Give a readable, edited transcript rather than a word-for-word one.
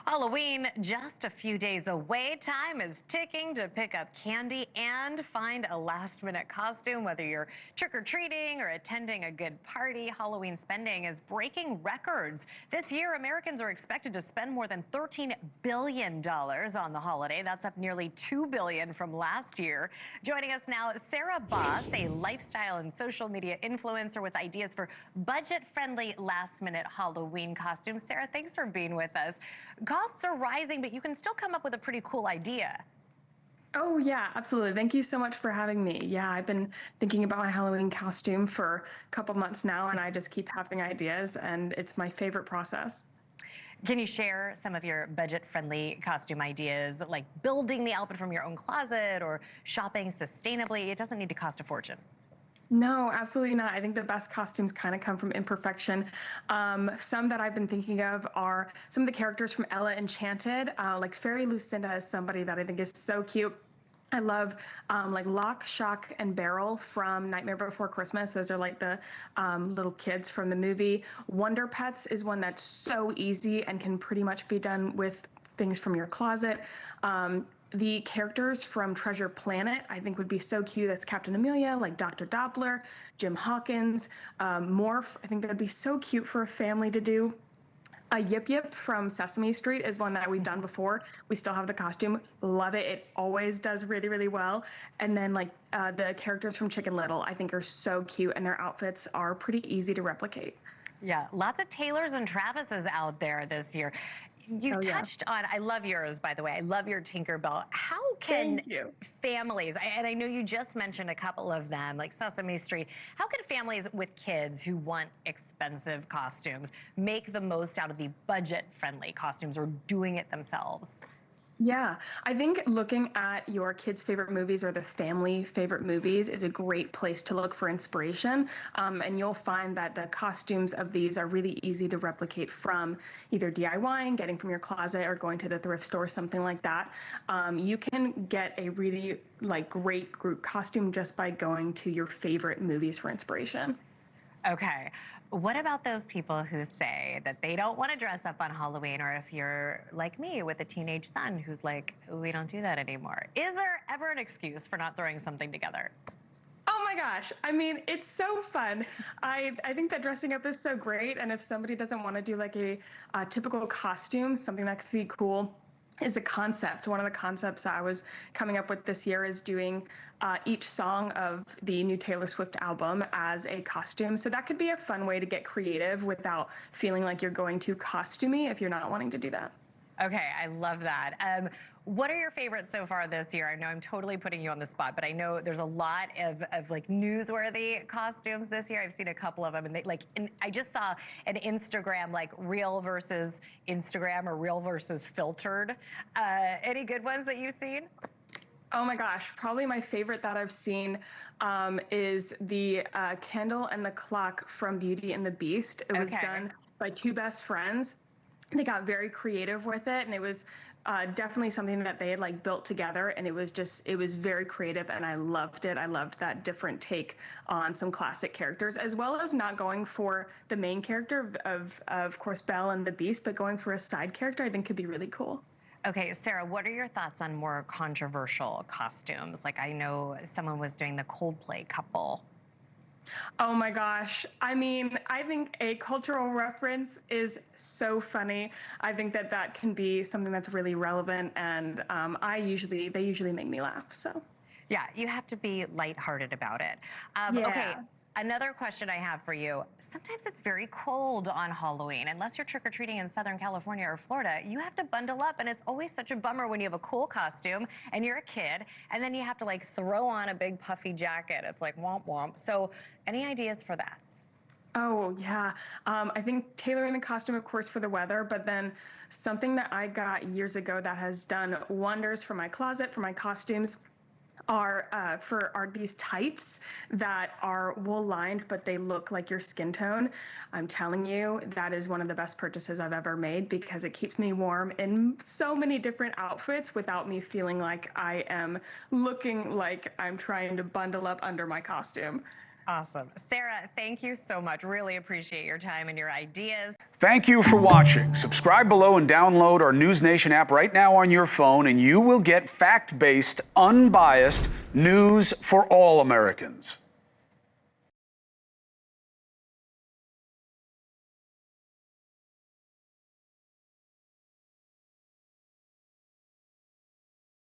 Halloween just a few days away. Time is ticking to pick up candy and find a last-minute costume. Whether you're trick-or-treating or attending a good party, Halloween spending is breaking records. This year, Americans are expected to spend more than $13 billion on the holiday. That's up nearly $2 billion from last year. Joining us now, Sarah Boss, a lifestyle and social media influencer with ideas for budget-friendly last-minute Halloween costumes. Sarah, thanks for being with us. Costs are rising, but you can still come up with a pretty cool idea. Oh, yeah, absolutely. Thank you so much for having me. Yeah, I've been thinking about my Halloween costume for a couple months now, and I just keep having ideas, and it's my favorite process. Can you share some of your budget-friendly costume ideas, like building the outfit from your own closet or shopping sustainably? It doesn't need to cost a fortune. No, absolutely not. I think the best costumes kind of come from imperfection. Some that I've been thinking of are some of the characters from Ella Enchanted. Like Fairy Lucinda is somebody that I think is so cute. I love like Lock, Shock, and Barrel from Nightmare Before Christmas. Those are like the little kids from the movie. Wonder Pets is one that's so easy and can pretty much be done with things from your closet. The characters from Treasure Planet, I think would be so cute. That's Captain Amelia, like Dr. Doppler, Jim Hawkins, Morph. I think that'd be so cute for a family to do. Yip Yip from Sesame Street is one that we've done before. We still have the costume. Love it. It always does really, really well. And then like the characters from Chicken Little, I think are so cute, and their outfits are pretty easy to replicate. Yeah, lots of Taylors and Travises out there this year. You Oh yeah. touched on, I love yours, by the way. I love your Tinkerbell. How can Thank you. families, and I know you just mentioned a couple of them, like Sesame Street, how can families with kids who want expensive costumes make the most out of the budget-friendly costumes or doing it themselves? Yeah, I think looking at your kids' favorite movies or the family favorite movies is a great place to look for inspiration. And you'll find that the costumes of these are really easy to replicate from either DIYing, getting from your closet, or going to the thrift store, something like that. You can get a really like great group costume just by going to your favorite movies for inspiration. Okay. What about those people who say that they don't want to dress up on Halloween, or if you're like me with a teenage son who's like, we don't do that anymore? Is there ever an excuse for not throwing something together? Oh my gosh. I mean, it's so fun. I think that dressing up is so great. And if somebody doesn't want to do like a typical costume, something that could be cool is a concept. One of the concepts that I was coming up with this year is doing each song of the new Taylor Swift album as a costume. So that could be a fun way to get creative without feeling like you're going too costumey if you're not wanting to do that. Okay, I love that. What are your favorites so far this year? I know I'm totally putting you on the spot, but I know there's a lot of like newsworthy costumes this year. I've seen a couple of them, and I just saw an Instagram like real versus Instagram or real versus filtered. Any good ones that you've seen? Oh my gosh, probably my favorite that I've seen is the candle and the clock from Beauty and the Beast. It was Okay. done by two best friends. They got very creative with it, and it was definitely something that they had like built together, and it was very creative, and I loved it. I loved that different take on some classic characters, as well as not going for the main character of course, Belle and the Beast, but going for a side character I think could be really cool. Okay, Sarah, what are your thoughts on more controversial costumes? Like I know someone was doing the Coldplay couple. Oh my gosh. I mean, I think a cultural reference is so funny. I think that that can be something that's really relevant, and they usually make me laugh. So, Yeah, you have to be lighthearted about it. Okay, yeah. another question I have for you. Sometimes it's very cold on Halloween. Unless you're trick-or-treating in Southern California or Florida, you have to bundle up, and it's always such a bummer when you have a cool costume and you're a kid, and then you have to like throw on a big puffy jacket. It's like womp womp. So any ideas for that? Oh, yeah. I think tailoring the costume, of course, for the weather, but then something that I got years ago that has done wonders for my closet, for my costumes, are these tights that are wool lined, but they look like your skin tone. I'm telling you, that is one of the best purchases I've ever made because it keeps me warm in so many different outfits without me feeling like I am looking like I'm trying to bundle up under my costume. Awesome. Sarah, thank you so much. Really appreciate your time and your ideas. Thank you for watching. Subscribe below and download our NewsNation app right now on your phone, and you will get fact-based, unbiased news for all Americans.